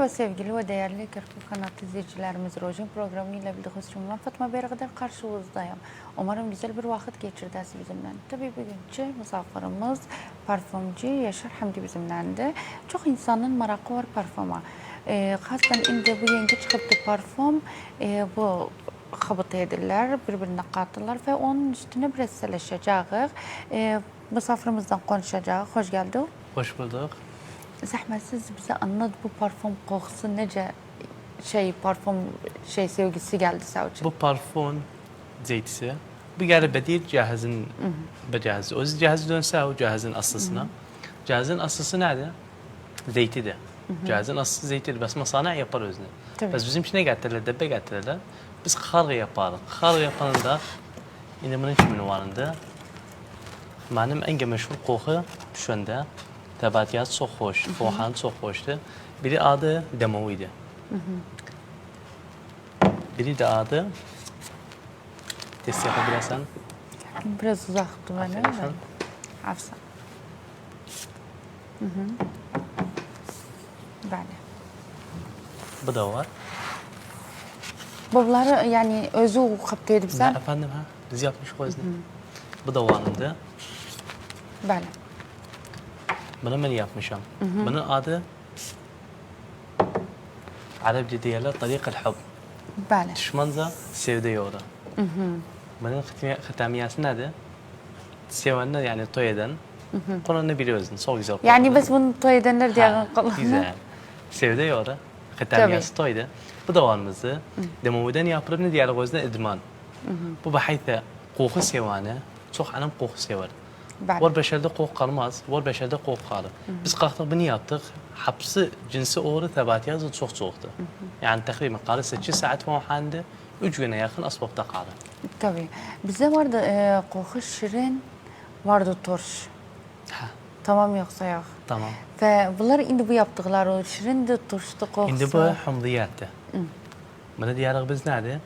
Merhaba sevgili ve değerli Kırklı Kanat izleyicilerimiz. Rojin programıyla birlikte sunumdan Fatma Bergadar karşınızdayım. Umarım güzel bir vakit geçirdiniz bizimle. Tabii bugünkü misafirimiz parfümcü Yaşar Hamdi bizimlendi. Çok insanın merakı var parfüme. Hastan indi bu yeni çıktı parfüm bu xabıt edirlər, bir-birinə qatırlar və onun üstüne biraz sələşəcəyik. Misafirimizden konuşacağıq. Hoş geldin. Hoş bulduk. Zahmetsiz bize anlat bu parfüm kokusu nece parfüm sevgisi geldi savcı. Bu parfüm zeytisi. Bu geri bedil cihazın becihazı. O cihazı dönse o cihazın aslısına. Cihazın aslısı nerede? Zeytidir. Cihazın aslısı zeytidir. Bas masana yapar özünü. Bas bizim için ne getirirler? Debe getirirler. Biz kargı yaparız. Kargı yapanında yine bunun için varında. Benim en meşhur koku şu anda. Tabatiyat çok hoş, fohan çok hoştu. Biri adı Demovi'di. Biri de adı test yapabilirsen. Biraz uzaktı bana. Hafsa. Böyle. Bu da var. Bunları yani özü kaptı edip sen? Efendim ha, biz yapmış koyuz. Bu da vardı. Böyle. Bunu ben yapmışım. Bunun adı Arapça diyorlar Tariq el-Hub. Böyle. Düşmanza sevde yolu. Bunun hitamiyası nedir? Sevenler yani toy eden. Konunu biliyorsun. Çok güzel. Yani biz bunu toy edenler diye güzel. Sevde yolu. Hitamiyası toydu. Bu da varımızdı. Demoviden yapılır ne diyorlar o yüzden idman. Bu bahayda koku sevane. Çok anam koku sever. Var beşerde koku kalmaz, var beşerde koku kalır. Biz kalktık bunu yaptık. Hapsi cinsi uğru tebatiyazı çoktu. Yani takriben kalır 8 saat falan hande 3 güne yakın asbapta kalır. Tabii. Bize vardı koku şirin, vardı turş. Tamam yoksa yok. Tamam. Ve bunlar indi bu yaptıkları o şirindi, turştu, kokusu. İndi bu humdiyattı. Bunu diyarıq biz nerede?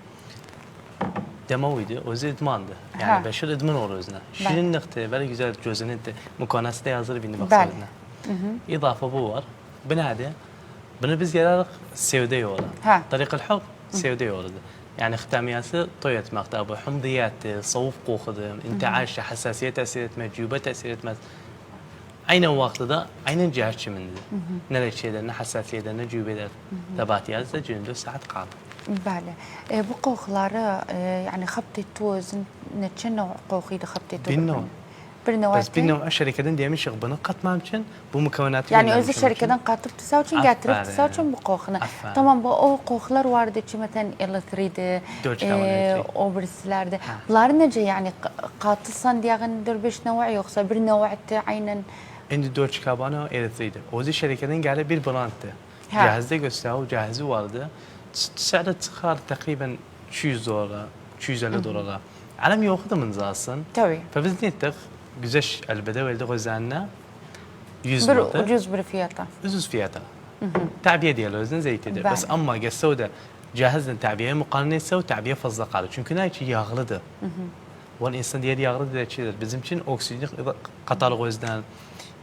Demoviydi, özü idmandı. Yani beşer idman olur özüne. Şirinlikti, böyle güzel gözünündü. Mukanası da yazılır bindi baksaydına. İdafa bu var. Bu nerede? Bunu biz yararıq sevde yolu. Tariq el-Hub sevde yoludur. Yani hitamiyası toy etmekte bu. Humdiyattı, soğuk kokudu, intiaştı, hassasiyet tesir etmez, cübe tesir etmez. Aynı vaxtda da aynı cihaz çimindir. Ne reçeler, ne hassasiyetler, ne cübeler. Tabatiyaz da 24 saat kalır. Bəli. Bu qoxuları yani xabtı tozun neçə növ qoxuydu xabtı toz? Bir növ. Bir növ. Biz bir növ şirketten demişik bunu katmam için bu mükemmelatı yani özü şirketten katıp tüsav için getirip tüsav için bu qoxunu. Tamam bu o qoxular vardı ki mesela elektriydi, o birisilerdi. Bunlar nece yani katılsan diyeğin 4-5 növ yoksa bir növ'ti aynen. Şimdi 4 çıkabana elektriydi. Özü şirketten geldi bir brandtı. Cihazda gösteriyor, cihazı vardı. سعره تخار تقريبا 200 دولار 250 دولار علم ياخذ من زاسن tabii فبز نيتق güzel البدوي اللي غزانا 100 ucuz bir fiyata ucuz fiyata تعبئه ديال الوزن زيتdir بس اما قسوده جهزنا تعبئه مقارنه يسوي تعبئه fazla kalır çünkü ne için yağlıdır والانسان ديال yağlı da şeydir bizim için oksijen katalog özden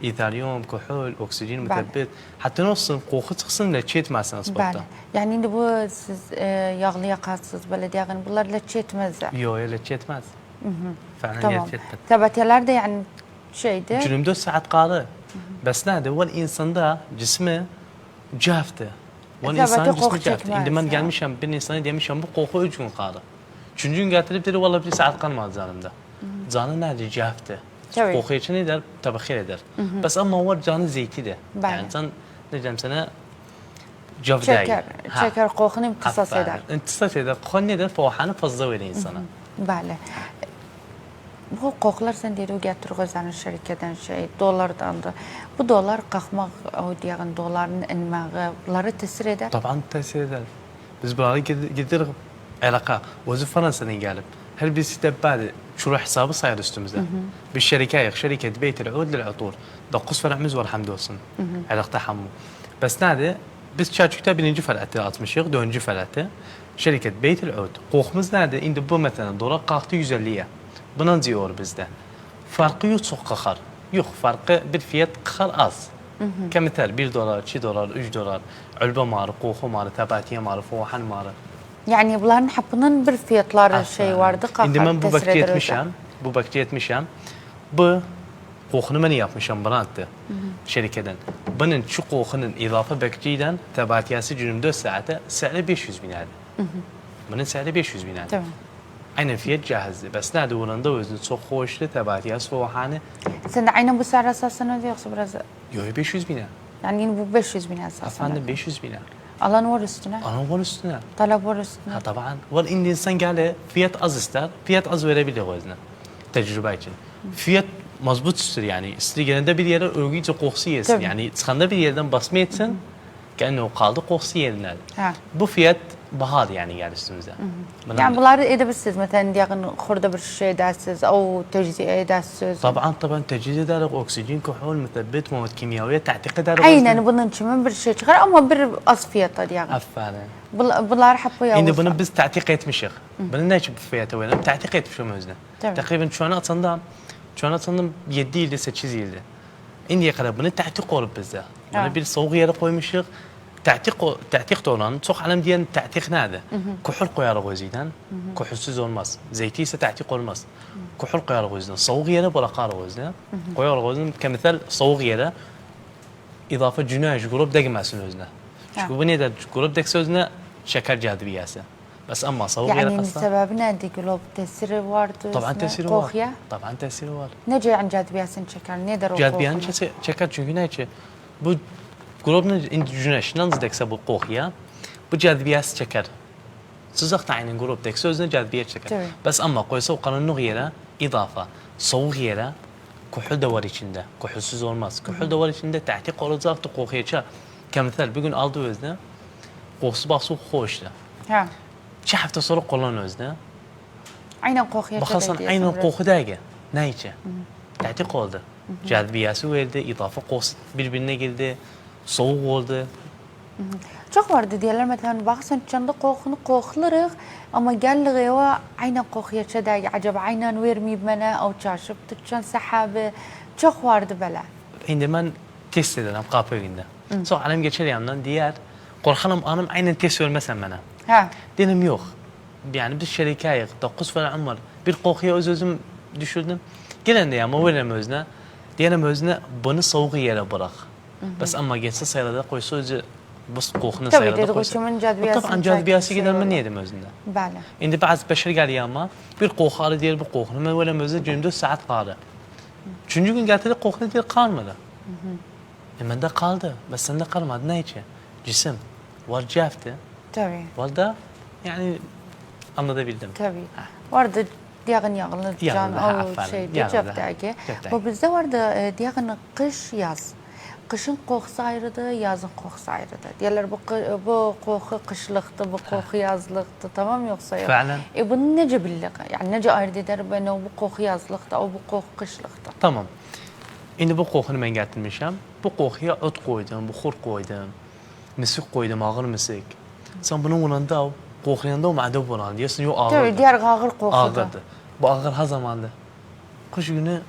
İthalium, kuhul, oksijen, mütebbit. Hatta nasıl koku çıksın leçe etmezsiniz spotta. Yani indi bu siz yağlı yakarsız belediyenin bunlar leçe etmezler. Yok leçe etmez. Falan tamam. leçe etmez. Tabatiyeler de yani şeydi. 24 saat kalır. Bes nerede? O insanda cismi caftı. O insan cismi caftı. Şimdi ben gelmişim bir insana demişim bu koku 3 gün kalır. 3. gün getirip dedi vallahi bir saat kalmadı canımda. Canı nerede caftı? Koku için eder, tabakir eder. Bes ama var canı zeytidir. Yani can ne diyeceğim sana cav değil. Çeker kokunu imtisas eder. İmtisas eder. Koku nedir? Fahanı fazla verir insana. Bəli. Bu kokular sen dedi o getir gözlerin şirketten dolardan da. Bu dolar kalkmak o diyen doların inmeği bunları tesir eder. Tabii tesir eder. Biz buraya gidiyoruz alaka. Özü Fransa'dan gelip. Her birisi de بعد شروع حسابı sayar üstümüzde. Bir şirket beyt العود للعطور. 9 فرعımız var hamdolsun. Alak tahammu. Bes nerede? Biz Çarçuk'ta 1. felatı atmışız, 4. felatı. Şirket beyt العود. Kokumuz nerede? Şimdi bu mesela dolar kalktı 150'ye. Buna diyor bizde. Farkı yok çok kakar. Yok farkı bir fiyat kakar az. كمثال 1 دولار 2 دولار 3 دولار علبه marı qoxu marı təbatiyə marı foğan marı. Yani bunların hepsinin bir fiyatları şey vardı. İndi mən bu tesir bakıya eder etmişəm. Bu bakıya etmişəm. Bu qoxunu mən yapmışam branddır şirkədən. Bunun şu qoxunun izafa bakıcıyla təbatiyəsi 24 saate səhələ 500 bin nədir. Bunun səhələ 500 bin nədir. Tamam. Aynen fiyat cahizdir. Bəs nədir oranda özünü çox xoşlu təbatiyəsi foğanı. Sen de aynen bu sar esasına yoksa biraz Yox 500 bin. yani yine bu 500 bin esasına. Efendim 500 bin. Alan var üstüne. Ana var üstüne. Talep var üstüne. Ha taban. Var indi insan gəlir fiyat az ister. Fiyat az verebilir özünə. Tecrübe için. Fiyat mazbut ister yani. İster gelende bir yere örgüyce qoxusu yesin. Tabii. Yani çıxanda bir yerden basma etsin. Gəlin o qaldı qoxusu yerinədir. Ha. Bu fiyat bahadır yani gəlir üstümüzə. Yani bunları edebilirsiniz. Mesela yakın kurda bir şey edersiniz. O tecziye edersiniz. طبعا تجهيز ederek oksijen, kuhul, mütebbit, مواد kimyaviye تعتقد ederek. Aynen bunun için bir şey çıkar ama bir az fiyatı yani. Aferin. Bunlar hep bu Şimdi bunu biz تعتيق etmişik. Bunu ne için bu fiyatı verelim? تعتيق etmişim özüne. Tabii. Takriben şu an atsandım 7 ilde 8 ilde. İndiye kadar bunu تعتيق olup bizde. Bunu bir soğuk yere koymuşuk. تعتيق da olan çok alem diyen تعتيق nerede? Kuhul koyarız o yüzden. Kuhulsuz olmaz. Zeyti ise تعتيق olmaz. Kuhul koyarız o yüzden. Soğuk yere bırakarız o yüzden. Koyarız o yüzden. Kemithal soğuk yere izafe cünayş grup degmesin özüne. Çünkü bu nedir? Grup degse özüne şeker cazibiyesi. Bas ama soğuk yere yani kasta. sebebi nedir? Glob tesiri vardı. طبعا تأثيره Kokuya. طبعا تأثيره var. Nece yani cazibiyesini çeker? Nedir o Cazibiyenin kokunun? çeker çünkü ne için? Bu grubun güneş nasıl dekse bu kokuya bu cazibiyesi çeker. Sızak tayinin grup dekse özüne cazibiye çeker. Tabii. Bas ama koysa o karanlık yere idafa soğuk yere kuhul da var içinde. Kuhulsuz olmaz. Kuhul da var içinde tahtik olacaktı kokuya çeker. Kemithal bugün aldı özüne kokusu baksı hoştu. Ha. 2 hafta sonra kullan özüne. Aynen kokuya çeker. Bakasan aynen koku dege. Ne için? Tahtik oldu. Cazibiyesi verdi, idafa kokusu birbirine girdi. Soğuk oldu. Çok vardı diyorlar mesela baksan çanda kokunu koklarıq ama gelliği o aynen kokuya çeker. Acaba aynen vermeyip bana o çarşıp tutcan sahabe çok vardı böyle. Şimdi ben test ederim kapı günde. Sonra alem geçer yanımdan diğer korkanım anım aynen test vermesen bana. Ha. Dedim yok. Yani biz şerikayız. 9 falan var. Bir kokuya özüm düşürdüm. Gelen de ya veririm özüne. Diyelim özüne bunu soğuk yere bırak. Bas ama geçse sayılada koysa özü bu kokunu sayılada Tabii koysa. dedikoçumun cazibiyesini Tabii cazibiyesi çeker, gider şey mi olur. niyedim özünde. Bəli. İndi bazı beşer geliyor ama bir koku alı diğer bu kokunu. Ben veririm özüne 24 saat kaldı. Üçüncü gün getirdik kokunu diğer kalmadı. Bende kaldı. Bas sende kalmadı. Ne için? Cisim. Var cevaptı. Tabii. Var da yani anlatabildim. Tabii. Vardı diyağın yağını can Yağını, ha, o aferin. şeydi Yağını, cepteki. cepteki. Bu bizde vardı diyağın kış yaz. Kışın kokusu ayrıdı, yazın kokusu ayrıdı. Diyorlar bu koku kışlıktı, bu koku yazlıktı, tamam yoksa yok. Fa'len. Bunu nece bildik? Yani nece ayırt eder ben o bu koku yazlıktı, o bu koku kışlıktı. Tamam. İndi bu kokunu ben getirmişim. Bu kokuya ot koydum, buxur koydum, misik koydum, ağır misik. Sen bunun yanında o kokuyanda o ma'dub olan diyorsun yo ağırdı. Tabii diğer ağır kokudu. Ağırdı. Bu ağır ha zamandı. Kış günü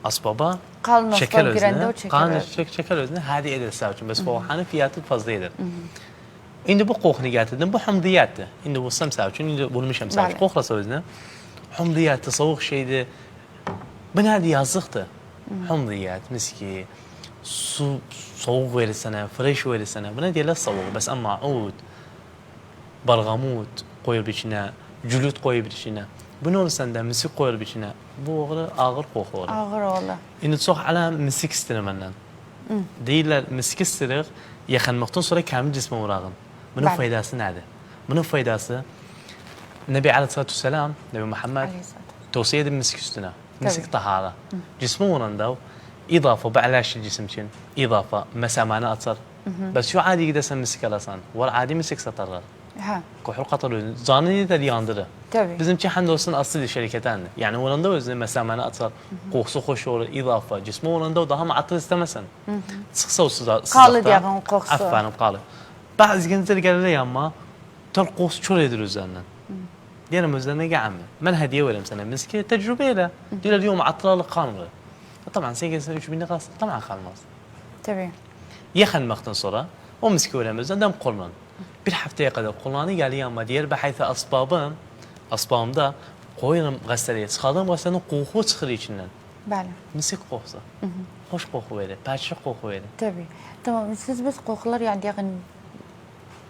asbaba Kalın şeker asbab girende özüne, o çeker. kan şeker özüne hadi eder savcım. Bes foğanın fiyatı fazla eder. İndi bu kokunu getirdim. Bu hamdiyattı. İndi bu samsavcım, indi bulmuşam savcım. Koklasa özüne. Hamdiyattı, soğuk şeydi. Bu nerede yazlıktı? Hamdiyat, miski, su soğuk verirsene, fresh verirsene. Bu ne diyorlar soğuk. Bes ama ud, bargamut koyup içine, cülüt koyup içine. Bu ne olur sende? Misik koyup içine. Bu ağır koku olur. Ağır oğlu. İndi çok ala misik istedim benden. Değiller misik istedik. Yakınmaktan sonra kendi cisme uğrağın. Bunun faydası nedir? Bunun faydası Nebi Aleyhisselatü Vesselam, Nebi Muhammed tavsiye edin misik üstüne. Misik tahara. Cisme uğrağında idafa بعلاش الجسم için idafa mesamana atar. Bes şu adi gidersen misik alasan. Var adi misik satarlar. Ha. Kuhul qatarı zanını da yandırır. Tabii. Bizimki hamdolsun asıl şirketten. Yani oranda özüne mesamana atar. Kokusu hoş olur, idafa. Cismi oranda o daha muatıl istemesen. Sıksa o sıcakta. Kalı diyağın kokusu. Aferin kalı. Bazı gençler gelir ama tel kokusu çöl edir üzerinden. Diyelim üzerine gelme. Ben hediye veririm sana. Miski tecrübeyle. Diyorlar diyor muatılalık kalmıyor. طبعا سيجلس 3000 لغة طبعا خالماز Tabii. Yıkanmaktan sonra o miskülemizden dem kullan. Bir haftaya kadar kullanı geliyor ama diğer bahayse asbabımda koyarım gazeteye. Çıkardığım gazetenin koku çıkır içinden. Bəli. Misik kokusu. Hoş koku verir, perçin koku verir. Tabii. Tamam. Siz biz kokular yani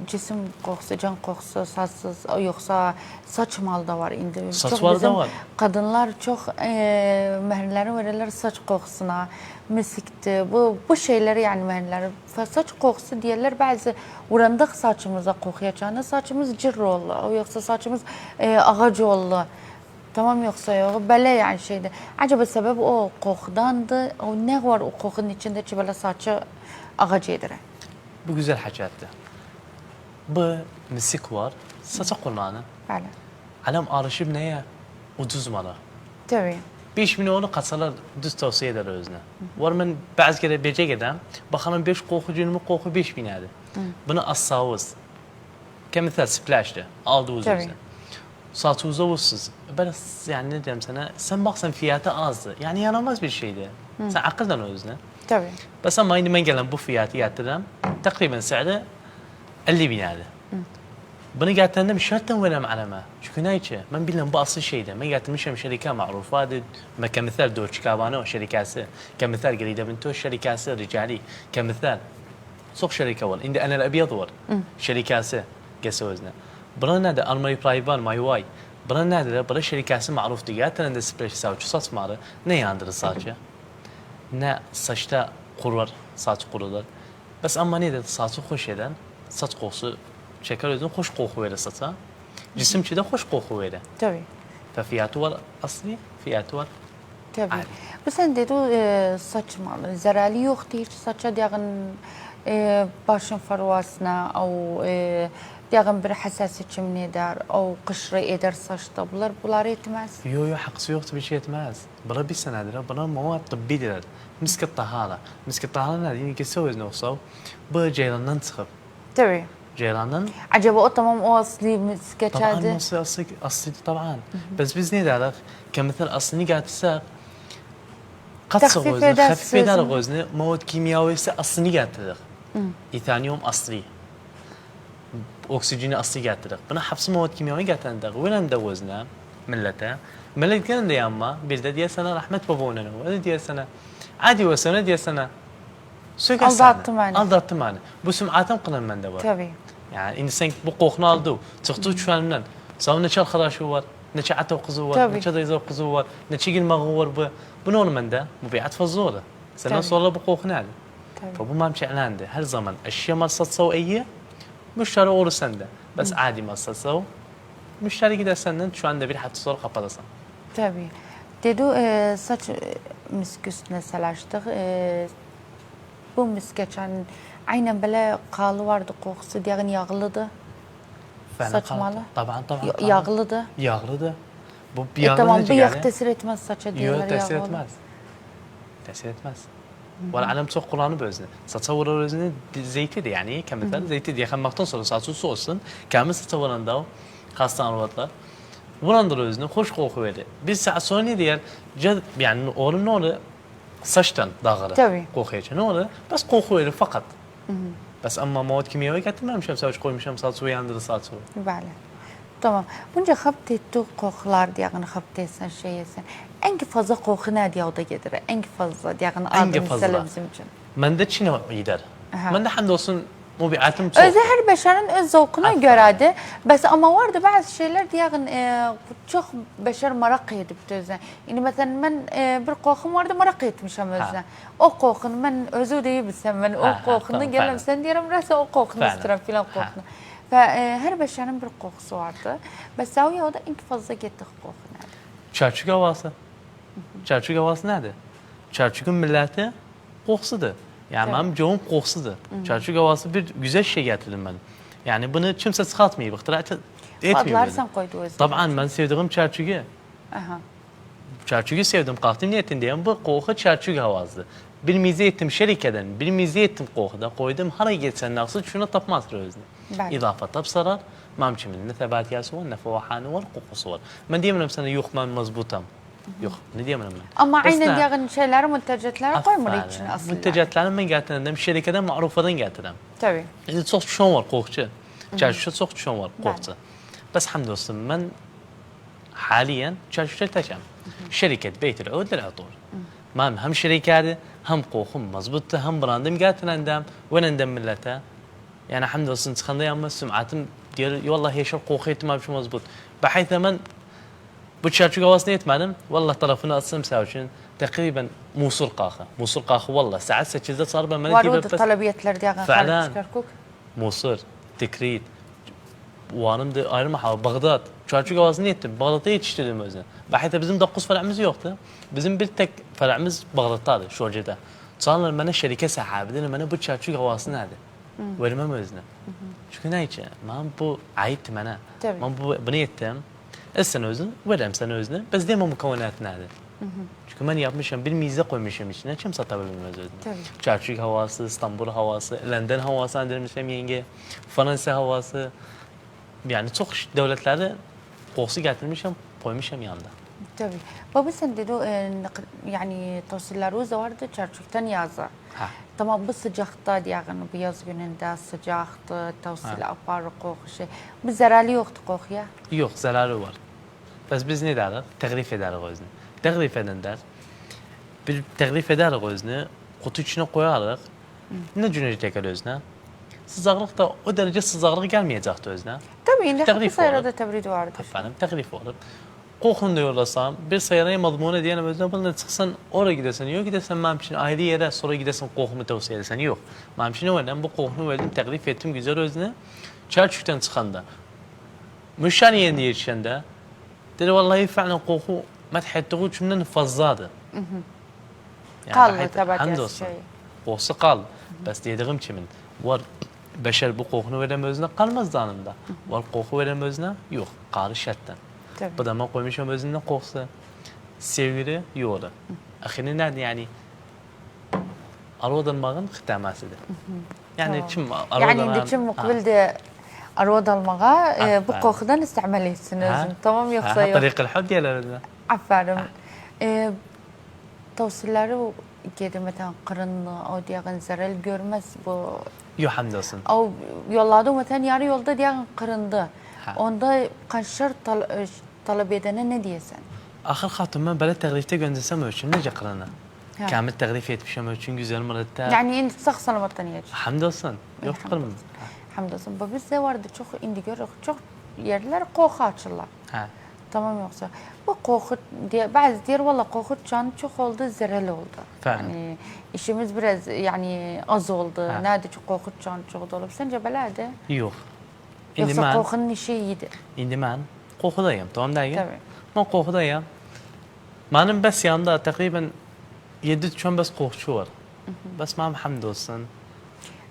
cisim kokusu, can kokusu, saçsız yoksa saç malı da var indi. Saç Çok malı da bizim var. Kadınlar çok mehrleri verirler saç kokusuna, misikti. Bu şeyleri yani mehrleri. Saç kokusu diyorlar bazı uğrandık saçımıza kokuyacağını saçımız cır oldu. Yoksa saçımız ağaç oldu. Tamam yoksa yok. Böyle yani şeydi. Acaba sebep o kokudandı. O ne var o kokunun içinde ki böyle saçı ağaç yedirir? Bu güzel hacattı. Bu misik var, saça kullanın. Bəli. Alem arışıp neye? Ucuz malı. Tabii. 5 milyonu katsalar düz tavsiye eder özüne. Var ben bazı kere becek edem. Bakalım 5 koku cünümü koku 5 bin adı. Bunu asavuz. Kemisel splash'tı. Aldı uzun. Tabii. Saçınıza vursunuz. Ben yani ne diyeyim sana? Sen baksan fiyatı azdı. Yani yanılmaz bir şeydi. Sen akıldan özüne. Tabii. Bس ama yine ben gelen bu fiyatı yatırdım. Takriben سعره 50 bin adı. Bunu getirdim şarttan verem alama. Çünkü ne için? Ben bilmem bu asıl şeydi. Ben getirmişim şirket معروفة هذا كمثال دور شكابانو شركاسي كمثال قريدة بنتو شركاسي رجالي كمثال سوق شركة ول عند أنا الأبيض ور شركاسي قسوزنا برنا ده أرمي برايفان ماي واي برنا ده برا شركاسي معروف دقات أنا ده سبلاش ساوي شو صار مارة نه يندر صاجة نه saçta kurur, saç kurulur. Bes ama ne dedi saçı hoş eden, saç kokusu şeker özünün hoş koku verir saça. Cisimçi de hoş koku verir. Tabii. ففiyatı var asli, fiyatı var. Tabii. Ali. Bu sen dedi saç malı. Zararı yoktu hiç saça diğen başın farvasına او diğen bir hassasiyet çimni eder او kışrı eder saçta bunlar etmez. Yo hakkısı yoktu bir şey etmez. Bana bir senedir, bana مواد tıbbidir. Misk الطهارة. Misk الطهارة ne diyeyim ki sözünü olsa bu ceylandan çıkıp. Tabii. Ceylandan Acaba o tamam o asli طبعا miskeçerdi. أصلي طبعا بس biz ne derler كمثل أصلي قاعد تساق قد تخفيف صغوزن eder خفيف eder sözün. غوزن مواد كيميائية أصلي قاعد تدق إيثانيوم أصلي أكسجين أصلي قاعد تدق بنا حبس مواد كيميائية قاعد تدق وين ندوزنا ملته ملت كان دي أما بلد دي سنة رحمة بابونا ولا دي سنة عادي وسنة دي سنة سوق Aldattı beni. aldattı beni bu süm'atım kılan bende var Tabii. yani insan bu kokunu aldı çıktı şu andan sonra ne çal arkadaşı var ne çal ata kızı var Tabii. ne çal dayıza kızı var ne çal gilme var bu ne olur bende bu biyat fazla senden Tabii. sonra bu kokunu aldı Tabii. فبو ما مشعلاندي her zaman الشيء ما سوائية müşteri olur sende bas adi ما سو müşteri gider senden şu anda bir hatta sonra kapatasın Tabii. Dedi saç misk üstüne salaştık. Bu miskeçen aynen böyle kalı vardı kokusu diğen yağlıdı. Saçmalı. طبعا Yağlıdı. yağlıdı bu bir yağlı Tamam nece bir yani? yağ tesir etmez saça diyorlar. Yok tesir yağlı. etmez. Tesir etmez. Valla alem çok kulağını bözünü. Saça vurar özünü zeytiydi yani. Kemikler zeytiydi. Yıkanmaktan sonra saçı su olsun. Kendi saça vuranda o. Hasta anıvatlar. Vurandır özünü. Hoş koku verir. Bir saat sonra ne diyer? Yani onun ne olur? Saçtan dağılır. Tabii. Koku için. Ne olur? Bas koku verir fakat. Bas ama مواد kimyayı getirmemişim. Saç koymuşum. Saçı uyandırır saçı. Bəli. Tamam. Bunca xabt ettik kokular diğen xabt etsen şey etsen. En fazla koku ne diye o da gelir? En fazla diğen adı fazla. mesela bizim için. Mende Çin'e gider. Aha. Mende hamdolsun mubiatım çok. Özü her beşerin öz zevkuna Aferin. görədir. Bəs ama vardı bazı şeyler diğen çok beşer merak edip özüne. Yani mesela ben bir kokum vardı merak etmişim özüne. O kokunu ben özü değil bilsem ben o kokunu tamam, gelem fayda. sen diyelim rasa o kokunu Fayda. istiyorum filan Ha. kokunu. Ve her beşerin bir kokusu vardı. Bəs o da en fazla getdik koku nerede? Çarçuk havası. Çarçuk havası nedir? Çarçuk'un milleti kokusudur. Yani Evet. benim çoğum kokusudur. Çarçuk havası bir güzel şey getirdim ben. Yani bunu kimse çıkartmıyor. İhtira etmiyor. Adlar beni. sen koydu özüne. Tabii ben sevdiğim çarçuğu. Aha. Çarçuğu sevdim. Kalktım niyetin diyeyim. Bu koku çarçuk havası. Bir mize ettim şerikeden, bir mize ettim kokuda. Koydum. Hara geçsen nasıl şunu tapmaz özüne. Bəli. إضافة تبصرت ما مشي من نثبات ياسون نفوحان والقوقص من ديما مثلا يخمن مزبوطة Yok, ne diyemem ben. Ama Bes aynen ne? diğer şeyleri, müntecetleri koymur Aferin. için aslında. Müntecatlarını ben getirdim, şirketten marufadan getirdim. Tabii. Yani çok düşen var kokçu. Çarşıda çok düşen var kokçu. Bes hamdolsun ben haliyen çarşıda teşem. Şirket Beyt العود للعطور. مام هم شركاتي هم قوخم مزبوطة هم براندم قاتل عندهم وين عندهم ملتها يعني الحمد لله صنت خندي أما سمعتهم ديال والله هي شر قوخيت ما بش مزبوط بحيث من بتشارجو قواسنيت معلم والله طرفنا أصلا مساوشين تقريبا موصل قاخة والله ساعات سكزت صار بمن Varud talebiyetler diye فعلا çıkarkuk. موصل تكريت وانم de ayrı mahalle Bağdat. Çarçı gavazını ettim. Bağdat'a yetiştirdim özüne. Bahite bizim 9 farağımız yoktu. Bizim bir tek farağımız Bağdat'tadı şu ülkede. Sonra bana şirket sahibi bana bu çarçı gavazını nerede? Vermem özüne. Çünkü ne için? Ben bu aitti bana. Ben bunu ettim. Sen özün, verem sen özüne. Biz diyemem mukavvenet nerede? Çünkü ben yapmışım, bir mize koymuşum içine. Kim satabilmez özüne? Çarçı havası, İstanbul havası, London havası andirmişim yenge, Fransa havası. Yani çok devletlerde kokusu getirmişim, koymuşum yanında. Tabii. Baba sen dedi yani tavsiyeleriniz vardı çarçıktan yazı. Tamam bu sıcakta yani bu yaz gününde sıcaktı, tavsiye aparı koku şey. Bu zararı yoktu kokuya. Yok zararı var. Biz ne deriz? Tegrif ederiz özünü. Tegrif edenler bir tegrif ederiz özünü, kutu içine koyarız. Ne cüneyt tekrar özüne? Sıcaklık da o derece sıcaklık gelmeyecekti özüne. Tabii indi sayarada tebrid vardı. Efendim tegrif olur. Kokunu da yollasam, bir sayaraya madmune diyelim özüne bana çıksan oraya gidersen yok gidersen mamşin ayrı yere sonra gidersen kokumu tavsiye edersen yok. Mamşin öyle bu kokunu verdim tegrif ettim güzel özüne. Çarçıktan çıkanda. Müşani yendi yetişende. Dedi vallahi falan koku methettiği cümlenin fazladı. Kallı tabii şey. Kokusu kaldı. Bes dediğim kimin var beşer bu kokunu verem özüne kalmaz danında. Var koku verem özüne yok. Karı şarttan. Bu da ben koymuşum özüne kokusu. Sevgili yoğdu. Ahinin nerede yani? Arodanmağın xitamasıdır. Yani kim yani kim mukbilde arod almağa bu kokudan istimal etsiniz. Tamam yoksa yok. طريق الحب diyorlar. Aferin. Tavsiyeleri gedimeten kırınlı o diyen zarar görmez bu. Yok hamdolsun. O yolladı meten yarı yolda diyen kırındı. Onda kaçar talep edene ne diyesen? Ahir hatun ben böyle tegrifte göndersem ölçüm nece kırına? Kamil tegrif etmişim ölçüm güzel mırıtta. Yani indi sağ salamattan yiyecek. Hamdolsun. Yok kırmam. Hamdolsun. Bu bizde vardı çok indi görürük. Çok yerler koku açırlar. Tamam yoksa. Bu koku diye bazı diyor valla koku can çok oldu zararlı oldu. Yani işimiz biraz yani az oldu. Nerede çok koku can çok oldu. Sence belerde? Yok. Yoksa kokunun işi iyiydi. İndi ben kokudayım. Tamam değil mi? Tabii. Ben kokudayım. Benim bes yanında takriben 7 tane bes kokçu var. Bes benim hamdolsun.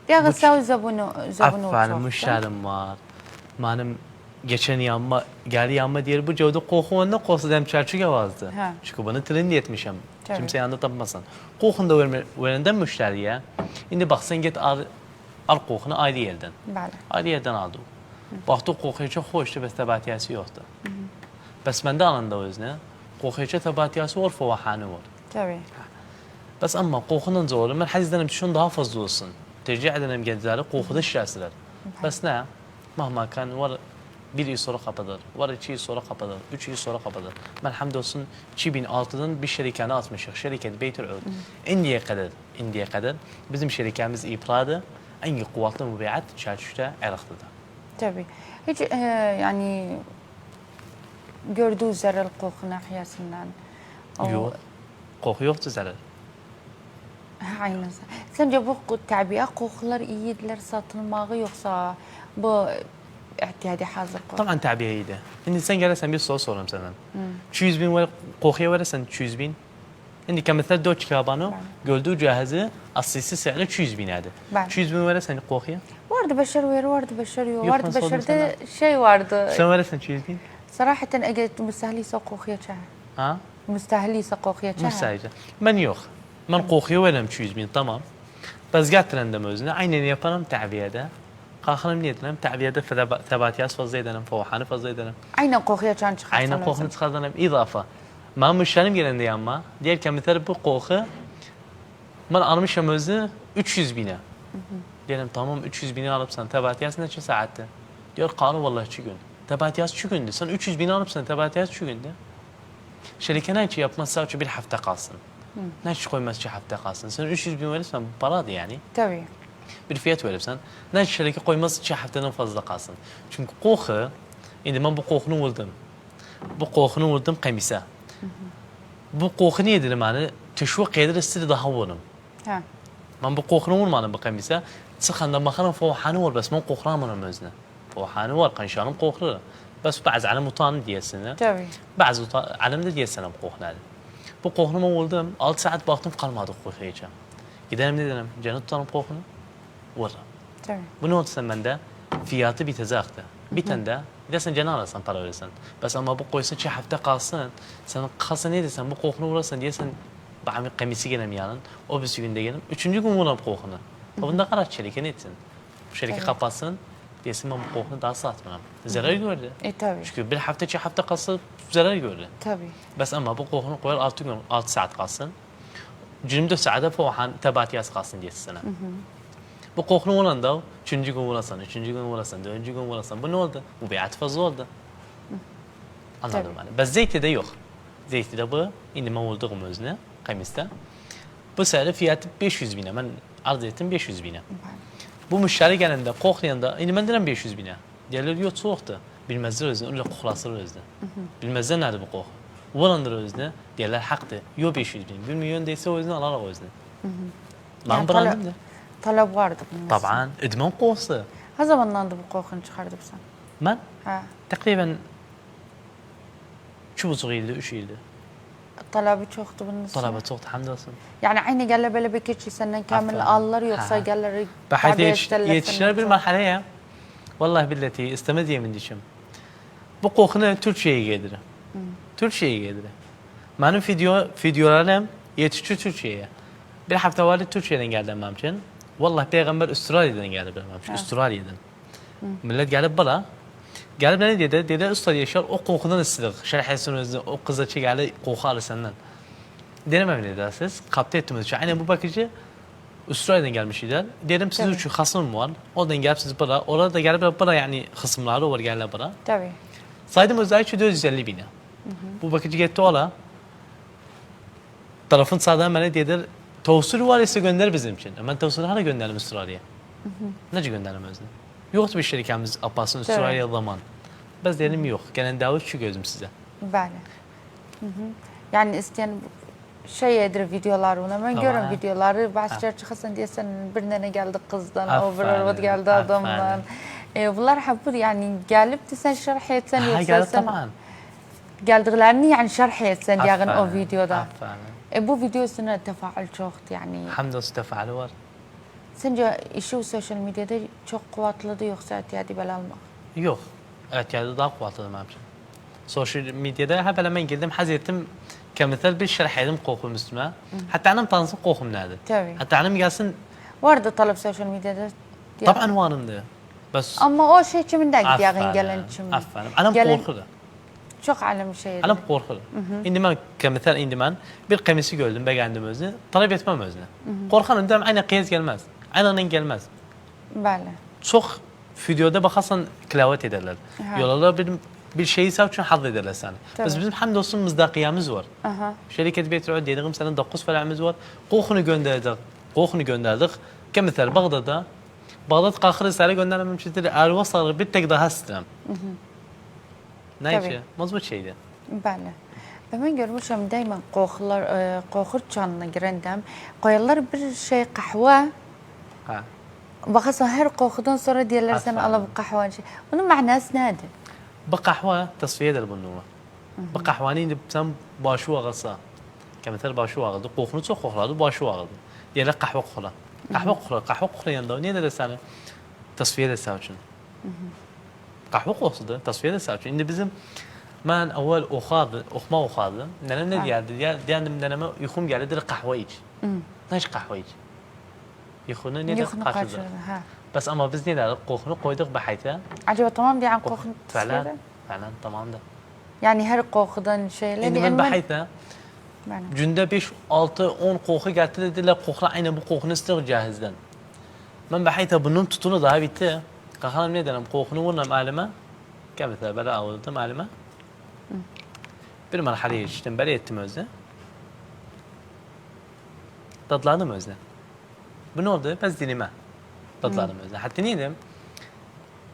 Diğer sav zabunu Aferin müşterim var. Benim geçen yanma, geri yanma diğer bu cevde koku ne kokusu dem çarçık avazdı. Çünkü bana trend etmişim. Kimse yanında tapmasın. Kokunu da verenden müşteriye. Şimdi bak sen git al kokunu ayrı yerden. Ayrı yerden aldı. Baktı kokuya çok hoştu, bes tabatiyası yoktu. Bes bende alanda özne. Kokuya tabatiyası var, favahanı var. Tabii. Bes ama kokunun zoru, ben hazizlerim şun daha fazla olsun. Tercih edelim gençleri kokuda şişersiler. Bes ne? Mahma kan var bir yıl sonra kapatır, var 2 yıl sonra kapatır, 3 yıl sonra kapatır. Ben hamdolsun 2006'dan bir şirketine atmışız. Şirket Beyt العود. Indiye kadar bizim şirketimiz ipradı. En kuvvetli mübiyat çarşıda Irak'ta. Tabii. Hiç yani gördüğü zarar koku nahiyesinden. Yok. Koku yoktu zarar. Aynen. Sence bu tabiye kokular iyidirler satılmağı yoksa bu ihtiyacı hazır koku? Tabii tabiye iyiydi. Şimdi sen gelirsen bir soru sorayım senden. 200 bin kokuya verirsen 200 bin. Şimdi كمثال 4 kilobanı gördüğü cihazı aslisi seyri 200 bin adı. 200 bin verirsen kokuya? Vardı beşer veri, vardı beşer yok. Vardı beşerde şey vardı. Sen verirsen 200 bin? صراحة أجد مستهلي kokuya çay. Ha? Müstahli kokuya çay. Müstahli. Ben yok. Ben kokuya veririm 200 bin tamam. Bas getirendim özüne. Aynen yaparım ta'biyede. Kalkarım niyetim ta'biyede tebatiyas fazla edelim, favahanı fazla edelim. Aynen kokuya çay çıkarsan. Aynen kokunu çıkartalım. İzafa. Ben müşterim gelende ama diğer kemitler bu koku ben almışım özü 300 bine. Diyelim tamam 300 bini alıpsan tebatiyasın neçe saatte? Diyor kanı vallahi 2 gün. Tebatiyas 2 gündü. Sen 300 bini alıpsan tebatiyas 2 gündü. Şerike ne için yapmazsa bir hafta kalsın. Ne için koymaz 2 hafta kalsın. Sen 300 bin verirsen paradı yani. Tabii. Bir fiyat verirsen ne için şerike koymaz 2 haftadan fazla kalsın. Çünkü koku, şimdi ben bu kokunu vurdum. Bu kokunu vurdum kamisa. Bu koku niye dedim yani? Teşvik ederse daha vurun. Ha. من بقوخنا ور ما بقميسة تسخن لما خلنا فوحان ور بس من قوخنا من المزنة فوحان ور قنشان قوخنا بس بعد على مطان دي السنة Tabii. بعد على مدة دي السنة بقوخنا بقوخنا ما ولدم 6 ساعات باقتم قال ما دقوا خيجا إذا من دنا جنت طن قوخنا ورا Tabii. bunu sende fiyatı bitecekti. Bitende desen cenara sen para verirsen. Bas ama bu koysun çi hafta kalsın. Sen kalsın ne desen bu kokunu vurursan diyesen بعمل قميصي جنم يالن أو بس يقول ديجنم üçüncü gün vurun kokunu. Bunda karar şirket etsin. Şirket kapatsın diyesin ben bu kokunu daha satmam. Zarar gördü. Tabii. Çünkü bir hafta çi hafta kalsın zarar gördü. Tabii. Bas ama bu kokunu koyar 6 gün 6 saat kalsın. 24 saate fuhan tebatiyas kalsın diyesin. Bu kokunu vuran da üçüncü gün vurasın, üçüncü gün vurasın, dördüncü gün vurasın. Bu ne oldu? Bu beyat fazla oldu. Anladım yani. Bas zeyti de yok. Zeyti de bu. İndi ben olduğum özne. Kamiste. Bu sefer fiyatı 500 bine. Ben arz ettim 500 bine. Bu müşteri gelende, koklayanda, indi ben dedim 500 bine. Diğerleri yok soğuktu. Bilmezler özne, önce koklasır özne. Bilmezler nerede bu kok? Vurandır özne, diğerler haktı. Yok 500 bin. Bilmiyor öndeyse özne alarak özne. Ben brandım da. Talep vardı bunun. Taban, idman kokusu. Ha zamanlandı bu kokunu çıkardı sen? Ben Ha. takriben 2,5 yılda, 3 yılda. Talebi çoktu bunun üstüne. Talebe çok hamdolsun. Yani aynı gelle böyle bir keçi senden kamil Aferin. allar yoksa gelleri بحيث yetiştiler bir marhaleye. Vallahi billeti istemez yemin dişim. Bu kokunu Türkçe'ye geldi. Türkçe'ye geldi. Benim videolarım yetişti Türkçe'ye. Bir hafta vardı Türkçe'den geldim benim için. Vallahi peygamber Avustralya'dan geldi benim için. Avustralya'dan. Millet gelip bana. Gelip ne dedi? Dedi usta yaşar o kokudan istedik. Şerh etsin özünü o kıza geldi koku alır senden. Denemem dedi siz. Kapta ettiğimiz için. Aynen bu bakıcı Avustralya'dan gelmişler. Dedim sizin için hasım var. Oradan gelip siz bana. Orada gelip bana yani kısımları var geldi bana. Tabii. Saydım özellikle 450 bine. Bu bakıcı gitti ola. Tarafın sağdan bana dedi tavsuru var ise gönder bizim için. Ben tavsuru hala gönderdim Avustralya'ya. Nece gönderdim özünü? Yoktu bir şirkemiz Abbas'ın Avustralya'ya zaman. Ben dedim yok. Gelen davet şu gözüm size. Bəli. Yani isteyen şey edir videoları ona. Ben görürüm videoları. Başlar çıkasın diyesen bir nene geldi kızdan, o bir arvad geldi adamdan. Bunlar hep yani gelip de sen şerh etsen yoksa sen geldiklerini yani şerh etsen yani o videoda. Bu video üstüne tefaül çoktu yani. Hamdolsun tefaülü var. Sence işi sosyal medyada çok kuvvetlidir yoksa ihtiyadi bel almak? Yok. اعتيادي daha kuvvetli benim için. Sosyal medyada hep ben girdim haz ettim كمثال bir şerh edim kokum üstüme. Hatta annem tanısın kokum nerede. Tabii. Hatta annem gelsin. Vardı talep sosyal medyada. Tabii varımdı. Bas. Ama o şey kiminde gidiyor gelen kim? Aferin. Annem korkudu. Çok alem şeydi. Annem korkudu. İndi ben كمثال indi ben bir kamisi gördüm beğendim özünü. Talep etmem özünü. Korkanım dedim aynı kıyas gelmez. Aynen gelmez. Bəli. Çok videoda bakarsan klavet ederler. Yollar bir şeyi sev için haz ederler seni. Biz bizim hamdolsun mızdakiyemiz var. Şirket Betrol dediğim senin 9 falamiz var. Kokunu gönderdik. Kokunu gönderdik. Kemisler Bağdat'da. Bağdat kalkırı sana göndermem için erva sarı bir tek daha istem. Neyse, mazbut şeydi. Bəli. Ben görmüşüm daima qoxur çanına girendem. Koyarlar bir şey kahve. Ha. Bakasın her kokudan sonra diyorlar sana alıp kahve şey. Bunun manası nedir? بقهوة تصفية البنوة بقهوانين بسم باشوا غصة كمثال باشوا غض قوخنو تسو قوخلادو باشوا غض ديال قهوة قخلا قهوة قخلا يندو نيدا لسانة تصفية الساوشن قهوة قوصدة تصفية الساوشن إن بزم من أول أخما أخاذ نحن ديال نحن يخون جالد در قهوة إيش ناش قهوة إيش يخون نيدا قهوة بس أما بزني ده قوخنو قويدق بحيته عجيبة تمام دي عن قوخن فعلا تمام ده Yani her kokudan şeyler. Endi yani men bahayta ben günde 5, 6, 10 koku getirdiler. Koklar aynen bu kokunu istiyor cahizden. Ben bahayta bunun tutunu daha bitti. Kahanım ne derim? Kokunu vurunam alime. Mesela böyle avladım alime. Bir merhale geçtim. Böyle ettim özde. Tatladım özde. Bu ne oldu? Ben dilime. Tatladım özde. Hatta neydim?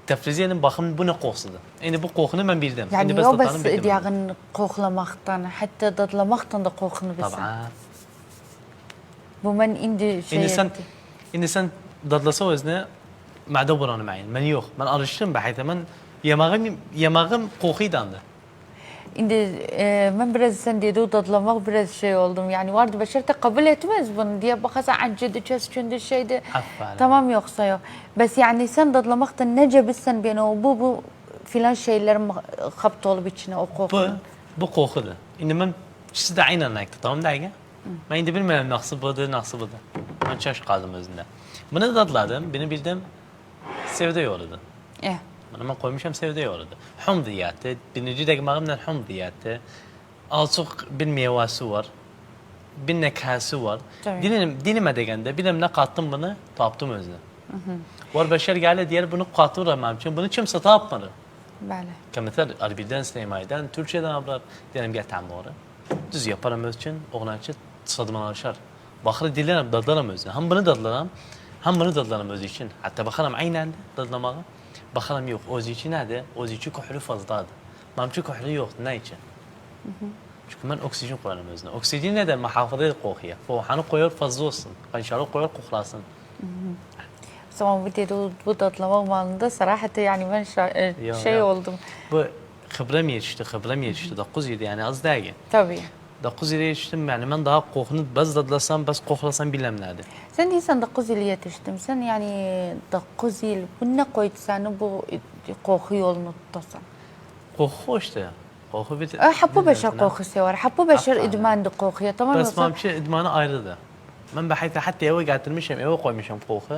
Tefriziyenin bakım bu ne kokusudur. Yani bu kokunu ben bildim. yani Şimdi yok tatladım, bas bildim. diyağın koklamaktan hatta dadlamaktan da kokunu bilsen. Tabii. Bu ben indi şey Şimdi sen dadlasa özne ma'da buranı mayin. Ben yok. Ben alıştım bahayta. Ben yemağım kokuydandı. indi ben biraz sen dedi o dadlamak biraz şey oldum. Yani vardı beşer de kabul etmez bunu diye bakasa acıdı çözçündü şeydi. Aferin. Tamam yoksa yok. Bes yani sen dadlamaktan nece bilsen beni o bu filan şeylerin kaptı olup içine o koku. Bu kokudur. Şimdi ben siz de aynen nakti. Tamam da ya. Ben indi bilmiyorum nasıl budur, nasıl budur. Ben şaş kaldım özünde. Bunu dadladım. Beni bildim. Sevde yolladı. Ben koymuşam sevde yolladı. Humdiyatı. Birinci dekmağımdan humdiyatı. Azıcık bir meyvesi var. Bir nekası var. Dinime degende bilim ne kattım bunu taptım özüne. Var beşer geldi diğer bunu katıramam için bunu kimse tapmadı. Bəli. Mesela Arabiden, Süleyman'dan, Türkçeden ablar diyelim gel tam doğru. Düz yaparım öz için, oğlan için sadıman alışar. Bakır dilerim, dadlarım özüne. Hem bunu dadlarım, hem bunu dadlarım öz için. Hatta bakarım aynen dadlamağa. Bakarım yok, öz için nerede? Öz için kuhulu fazladır. Mamçı kuhulu yok, ne için? Çünkü ben oksijen koyarım özüne. Oksijen neden? Muhafaza kokuya. Fuhanı koyar fazla olsun. Kanşarı koyar koklasın. Zaman bu dedi bu dadlamak malında sarahate yani ben şey oldum. Bu kıbrem yetişti. 9 yedi yani az değil. Tabii. 9 yedi yetiştim yani ben daha kokunu baz dadlasam, baz koklasam bilmem nerede. Sen değilsen 9 yıl yetiştim. Sen yani 9 yıl bu ne koydu seni bu koku yolunu tutasan? Koku işte. Koku bir... Habu beşer kokusu var. Habu beşer idmandı kokuya tamam mı? Bas mamçı idmanı ayrıdır. Ben bahayta hatta eve getirmişim, eve koymuşum koku.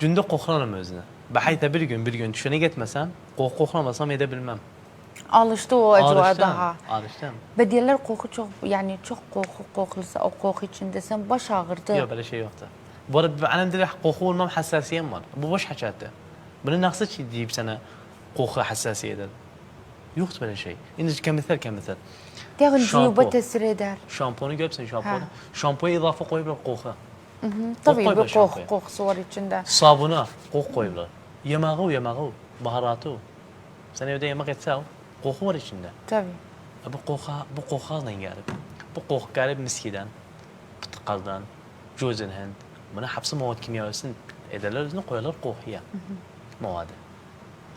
Günde koklanım özüne. Bahayta bir gün düşüne gitmesem, koklamasam edebilmem. Alıştı o acıya daha. Alıştım. Bediyeler koku çok yani çok kokulsa o koku içinde sen baş ağrıdı. Yok böyle şey yoktu. Bu arada benim de koku olmam hassasiyem var. Bu boş haçattı. Bunu nasıl deyip sana koku hassasiyeti? Yoktu böyle şey. Şimdi kemithal. Diğer cüyuba tesir eder. Şamponu göpsün şamponu. Şampuya izafe koyuyorlar koku. Tabii bir kokusu var içinde. Sabuna koku koyuyorlar. Yemeği, baharatı. Sen evde yemek etsen koku var içinde. Tabii. Bu koku nereden geldi? Bu koku geldi miskiden, pıtıkaldan, cüzünden. Buna hapsi mavad kimyasını ederler, üzerine koyarlar kokuya. Mavadı.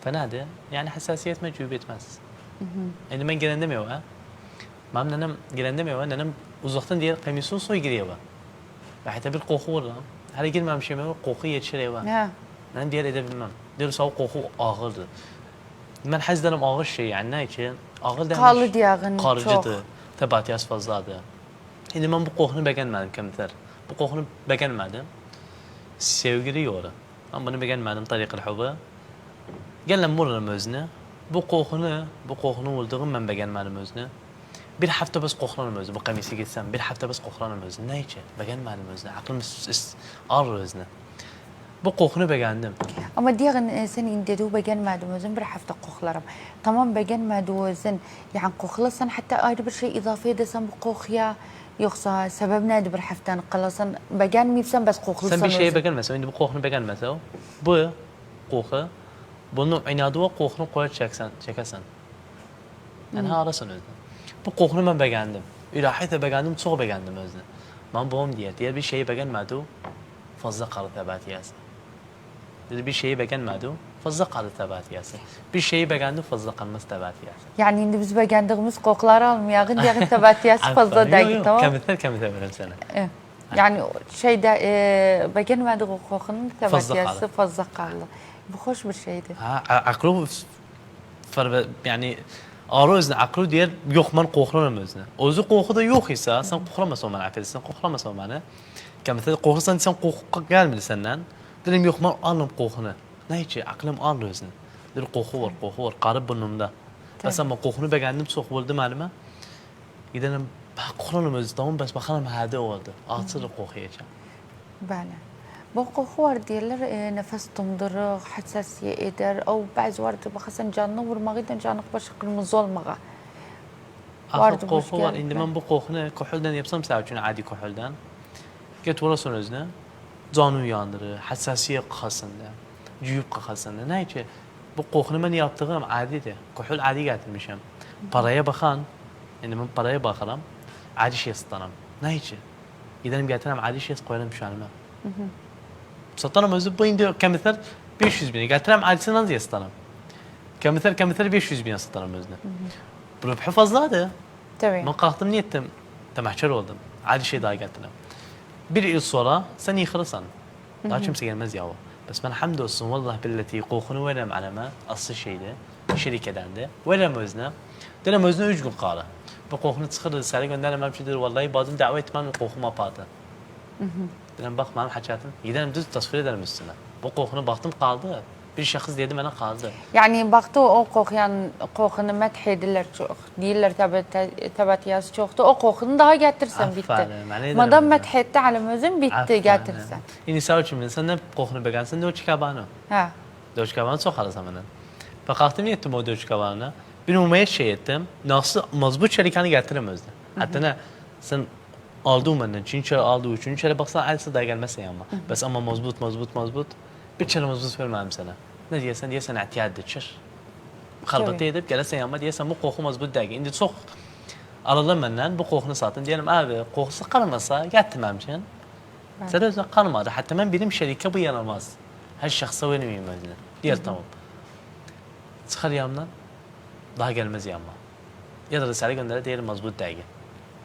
Fena de. Yani hassasiyet mecbur etmez. Yani ben gelen demiyor ha. Benim nenem gelen demiyor ha. Nenem uzaktan diğer kamisun soy giriyor ha. Ve hatta bir koku var lan. Her girmemişim ya koku yetişir eva. Ben diğer edebilmem. Diğer sağ koku ağırdı. Ben hazlarım ağır şey yani ne için? Ağır demiş. Kalı diyağın çok. Karıcıdır. Tebatiyası fazladır. Şimdi ben bu kokunu beğenmedim kemikler. Bu kokunu beğenmedim. Sevgili yoru. Ben bunu beğenmedim tarikal hubı. Gelin buranın özüne. Bu kokunu olduğum ben beğenmedim özüne. Bir hafta bas koklanım özüne. Bu kamisi gitsem bir hafta bas koklanım özüne. Ne için? Beğenmedim özüne. Aklım ağır özüne. Bu kokunu beğendim. Ama diğer senin dediği beğenmedim özün bir hafta koklarım. Tamam beğenmedim özün. Yani koklasan hatta ayrı bir şey izafe edersen bu kokuya. Yoksa sebep neydi bir haftanı kalasın? Beğenmeyipsen bas koklasan sen bir şeyi beğenmezsen, şimdi bu kokunu beğenmezsen bu koku bunun inadı o kokunu koyar çekersen. Yani harasın özüne. Bu kokunu ben beğendim. İlahiyete beğendim, çok beğendim özüne. Ben babam diğer bir şeyi beğenmedim, fazla kalı tebatiyası. Dedi bir şeyi beğenmedim, fazla kalı tebatiyası. Bir şeyi beğendim, fazla kalması tebatiyası. Yani şimdi biz beğendiğimiz kokuları almayalım, diğer tebatiyası fazla değil, tamam? Kemiter veririm sana. Evet. Yani şeyde beğenmediği o kokunun tebatiyası fazla kaldı. Bu hoş bir şeydi. Aklı yani ağrı özüne, aklı diğer yok ben koklanım özüne. Özü koku da yok ise sen koklamasa bana affedersin, koklamasa bana. Kemiter kokursan sen koku gelmedi senden. Dedim yok ben alım kokunu. Ne için? Aklım alır özüne. Bir koku var, qarıb burnumda. بس اما qo'qni beğendim çok oldu maluma. Gidelim qo'rqonim özümden bas bakalım hadi oldu. Açır qo'qiyacak. بله با qoxu var deyirlər nəfəs dondurur, həssasiyə edər, o bəzi var baxasan canını vurmağı ilə canı başı qırmızı olmağa. Vardı qoxu var. İndi mən bu qoxunu kuhuldan yapsam səbəb üçün adi kuhuldan. Get vurasın özünə. Canı uyandırır, həssasiyə qalxasında, cüyüb qalxasında. Nə ki bu qoxunu mən yaptığım adidir. Kuhul adi gətirmişəm. Paraya baxan, indi mən paraya baxaram, adi şey satanam. Nə ki? Gidelim gətirəm adi şey qoyaram şanıma. Satanam özü bu indi kəmətər 500 bin. Gətirəm adisindən deyə satanam. Kəmətər 500 bin satanam özünə. Bu rübhü fazladır. Tabii. Ben kalktım niyettim. Temahkar oldum. Adi şey daha getirdim. Bir yıl sonra sen yıkılırsan. Daha kimse gelmez yahu. Bes ben hamdolsun vallahi billeti kokunu verem aleme. Asıl şeydi. Şirkeden de. Verem özüne. Dedim özüne 3 gün kaldı. Bu kokunu çıkardı. Seni gönderemem şeydir. Vallahi bazen davet etmem kokuma apardı. Dedim bak benim hacatım. Gidelim düz tasvir ederim üstüne. Bu kokunu baktım kaldı. Bir şahıs dedi bana kaldı. Yani baktı o qoxuyan qoxunu məth edirlər çox. Deyirlər təbətiyası çoxdur. O qoxunu daha gətirsən bitti. Madam məth etdi alım özün bitti gətirsən. İndi sağ üçün sen ne kokunu beğensin de o çıkabanı. Ha. Döşkabanı çok arasam benden. Bak kalktım yettim o döşkabanına. Bir umaya şey ettim. Nasıl mazbut şerikanı getirim özde. Hatta ne sen aldın benden. Çünkü aldı üçüncü kere baksan elsi daha gelmezse ama. Bes ama mazbut. Bir kere mazbut vermem sana. Ne diyesen ihtiyat edecek. Kalbette edip gelirsen yanıma diyesen bu koku mazbut değil. Şimdi çok aradım benden bu kokunu satın. Diyelim abi kokusu kalmasa getirmem için. Sen de kalmadı. Hatta ben benim şerike bu yanılmaz. Her şahsa vermeyeyim özüne. Diğer tamam. Çıkar yanımdan. Daha gelmez yanıma. Ya da risale gönderir diyelim mazbut değil.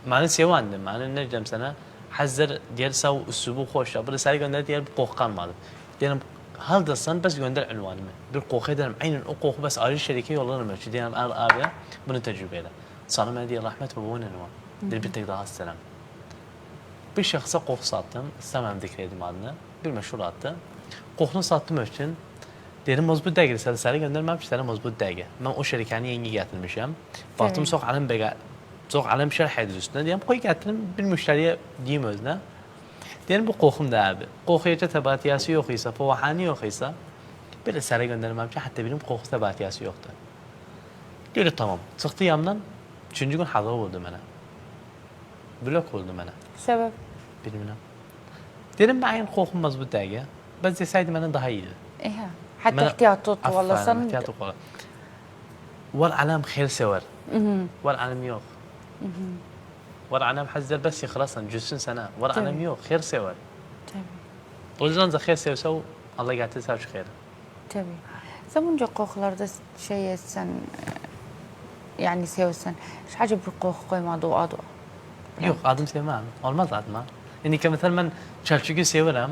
Mani sevandım. Mani ne diyeceğim sana? Hazır diğer sav üslubu hoş. Bu risale gönderir diğer bu koku kalmadı. Diyelim haldasın bes gönder ünvanımı. Bir koku ederim. Aynen o koku bes ayrı şerike yollarım. Diyelim abiye bunu tecrübeyle. Sana ben diye rahmet ve bu ünvan. Bir tek daha selam. Bir şahsa koku sattım. İstemem dikredim adını. Bir meşhur attı. Kokunu sattım için. Dedim mazbut değil. Seni göndermem ki sana mazbut değil. Ben o şerikəni yeni getirmişim. Baktım çok alem bega. Çok alem şerh edir üstüne. Diyelim koy getirin bir müşteriye diyeyim özüne. Diyelim bu kokum da abi. Kokuya tebatiyası yok ise, fuvahani yok ise bir de sana göndermem ki hatta benim koku tebatiyası yoktu. Diyor tamam. Çıktı yanımdan. 3. gün hazır oldu bana. Blok oldu bana. Sebep? Bilmem. Dedim ben kokum mazbut değil. Ben deseydim benden daha iyiydi. İyi. Hatta ihtiyat tut valla sen. احتياط وقوة. والعلم خير سور. والعلم يوخ. والعلم حزر بس يخلصن جسن سنة. والعلم يوخ خير سور. Tabii. O yüzden de خير سو Allah getirse sevş خير. Tabii. Sen bunca kokularda şey etsen yani sevsen. Hiç acı bir koku koymadı o adı. Yok adım sevmem. Olmaz adıma. Yani mesela ben çarçıkı severim.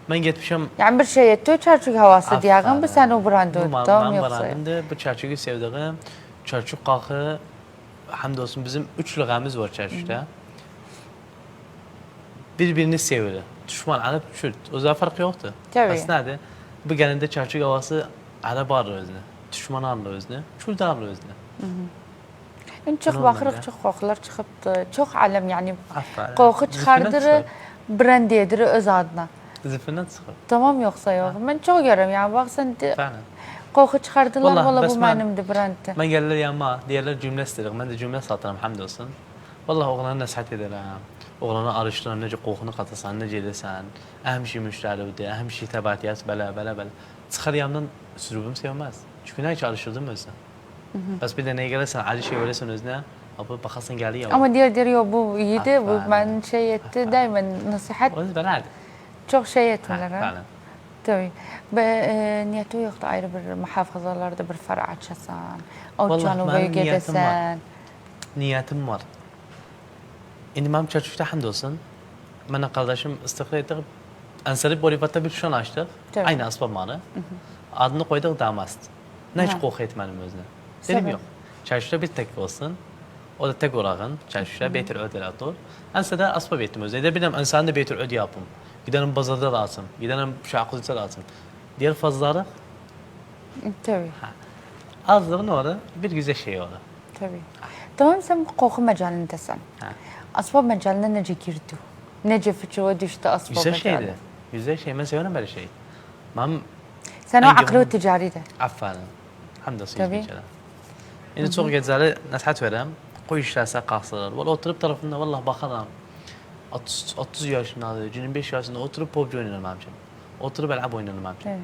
Ben gitmişim. Yani bir şey etti, çarçık havası diyeceğim. Bir sen o brandı öttem yoksa. Ben brandı bu çarçıkı sevdiğim. Çarçık kakı hamdolsun bizim 3 lüğemiz var çarçıkta. Birbirini seviyor. Düşman Arap Kürt. O zaman fark yoktu. Tabii. Aslında bu gelinde çarçık havası Arap arlı özünü. Düşman arlı özünü. Kürt arlı özünü. Çok bakırıq, çok kokular çıkıptı. Çok alem yani koku çıkardır, brand edir öz adına. Zifirinden çıkır. Tamam yoksa yok. Ben çok görüyorum yani bak sen Fəalen. koku çıkardılar valla bu benimdi brandti. Ben gelirler yanıma diğerler cümle istedim. Ben de cümle satarım hamdolsun. Vallahi oğlanı nəsihət edirəm. Oğlanı arışdıram necə qoxunu qatasan, necə edirsən. Əhəm şey müştəridir, əhəm şey təbatiyyət belə. Çıxar yanımdan sürübüm sevməz. Çünki nə ki arışırdım özünə. Bəs bir de neye gelirsen acı şey verirsen özüne. Abi bakarsın geldi ya. Ama diğer yok bu iyiydi. Bu ben şey etti daima nasihat. O yüzden ben çok şey etmeler ha. Fəalen. Tabii. Niyeti yoktu ayrı bir muhafazalarda bir far açasan. O Canubi'ye gidesen. Niyetim var. İndi benim çarçıkta hamdolsun. Bana kardeşim istiqlal ettik. Ensarip Bolivat'ta bir şan açtık. Tabii. Aynı asbabmanı. Adını koyduk Damast. Ne hiç koku etmedim özüne. Dedim yok. Çarşıda bir tek olsun. O da tek orağın. Çarşıda Beytül Öd dur. Ensada asbab ettim özüne. De bilmem ensanda Beytül Öd yapım. Gidelim bazarda lazım. Gidelim şakuzda lazım. Diğer fazları. Tabii. azlığın orada bir güzel şey olur. Tabii. Tamam sen koku mecalindesin. Ha. Asbab mecaline nece girdi? Nece fıçıva düştü asbab Güzel mecaline? şeydi. Güzel şey. Ben seviyorum böyle şey. Ben Sen o hangi aklı ve zaman- ticari de. Aferin. Hamdolsun Tabii. yüzmeyeceğim. Yani çok güzel nasihat verem. Koy işlerse kalksınlar. Valla oturup tarafında vallahi bakalım. 30 yaşında, 25 yaşında oturup PUBG oynarım amcam. Oturup elab oynarım amcam. Evet.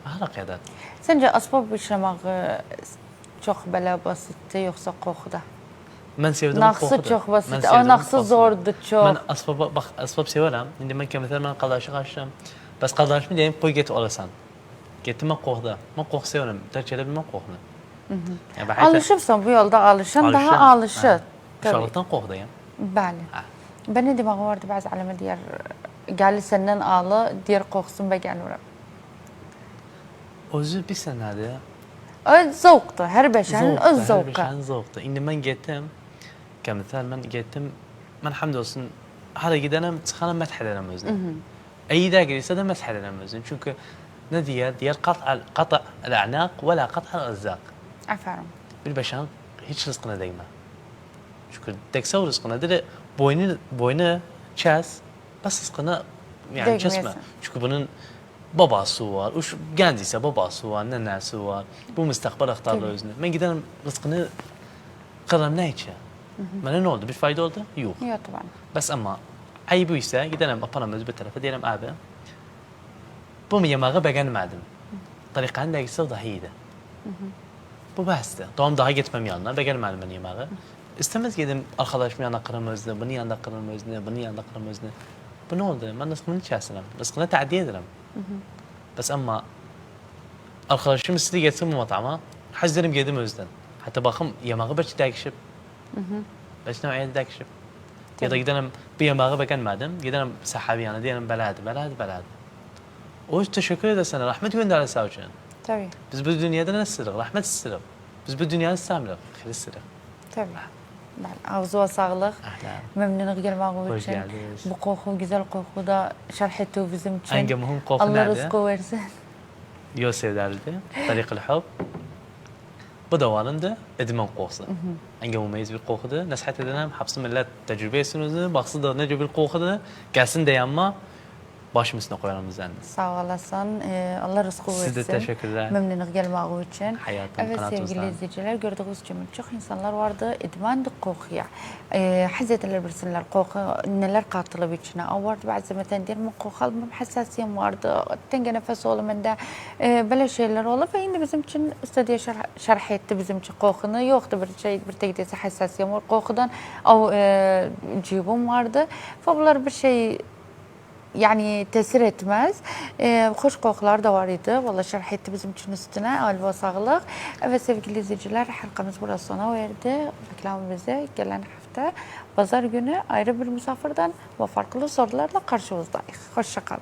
Hala kadar. Sence asbab işlemek çok böyle basitti yoksa kokuda? Ben sevdim Naksı çok basit. O naksı zordu çok. Ben asbab severim. Şimdi ben mesela ben kardeşi kaçtım. Bas kardeşim diyeyim koy git olasan. Gittim ben kokda. Ben kok severim. Tercihler bilmem kokunu. Yani Alışıpsan bu yolda alışan daha alışır. Şarlıktan kokdayım. Bəli. Ben ne demek vardı bazı aleme diğer geldi senden ağlı diğer koksun ve gelmiyorum. Özü bir senedir. O zevktu. Her beşerin öz Her zevki. beşerin zevktu. Şimdi ben gittim. Kamithal ben gittim. Ben hamdolsun hala giderim çıkanım meth ederim özünü. İyi de gelirse de meth ederim özünü. Çünkü ne diğer قطع الأعناق ولا قطع الأرزاق. Aferin. Bir beşerin hiç rızkına değme. Çünkü tekse o rızkına dedi boynu çez bas rızkına yani kesme. Değmeyesin. Çünkü bunun babası var, genç ise babası var, nenesi var. Bu müstakbel aktarlar özüne. Ben giderim rızkını kırarım ne için? Bana ne oldu? Bir fayda oldu? Yok. Yok tabii. Bas ama ayıbı ise giderim aparamız bir tarafa diyelim abi. Bu yemeği beğenmedim. Tarikanın dergisi daha iyiydi. Bu bastı. Tamam daha gitmem yanına. Beğenmedim ben yemeği. İstemez gidelim arkadaşım yanına kırım özüne, bunun yanında kırım özüne, bunun yanında kırım özüne. Bu ne oldu? Ben rızkını içerisinem. Rızkını taddiye ederim. Bas ama arkadaşım istedi geçsin bu matama. Hazırım yedim özden. Hatta bakım yemeği belki değişip. Belki ne değişip. Ya da gidelim bir yemeği beğenmedim. Gidelim sahabi yana diyelim beladi. O teşekkür edersen rahmet gönderir sağ için. Tabii. Biz bu dünyada ne istedik? Rahmet istedik. Biz bu dünyayı istemiyoruz. Hayır istedik. Tabii. Ben ağzına sağlık. Ahlan. Memnunum gelmek Hoş için. geldiniz. Bu koku, güzel koku da şerh etti bizim için. Hangi mühim koku Allah nerede? rızkı versin. Yosef derdi. Tariq el-hub. Bu da varındı. Edman kokusu. Hangi mumeyiz bir kokudu. Nasihat edelim. Hapsı millet tecrübe etsinizdi. Baksın da ne bir kokudu. Gelsin de yanma. Başım üstüne koyalım üzerine. Sağ olasın. Allah rızkı versin. Siz de teşekkürler. Memnunum gelmek için. Hayatım Evet kanatınızdan. sevgili izleyiciler gördüğünüz gibi çok insanlar vardı idman kokuya. Hazretiler bilsinler koku neler katılıp içine. Vardı bazı mesela diyelim koku almam hassasiyem vardı. Tenge nefes olumunda böyle şeyler olup ve şimdi bizim için üstadiye şerh etti bizim için kokunu. Yoktu bir şey bir tekdesi hassasiyem var kokudan. O cibim vardı. Bunlar bir şey yani tesir etmez. Hoş kokular da var idi. Vallahi şerh etti bizim için üstüne. Alva sağlık. Evet sevgili izleyiciler halkamız burası sona erdi. Reklamımıza gelen hafta pazar günü ayrı bir misafirden ve farklı sorularla karşınızdayız. Hoşça kalın.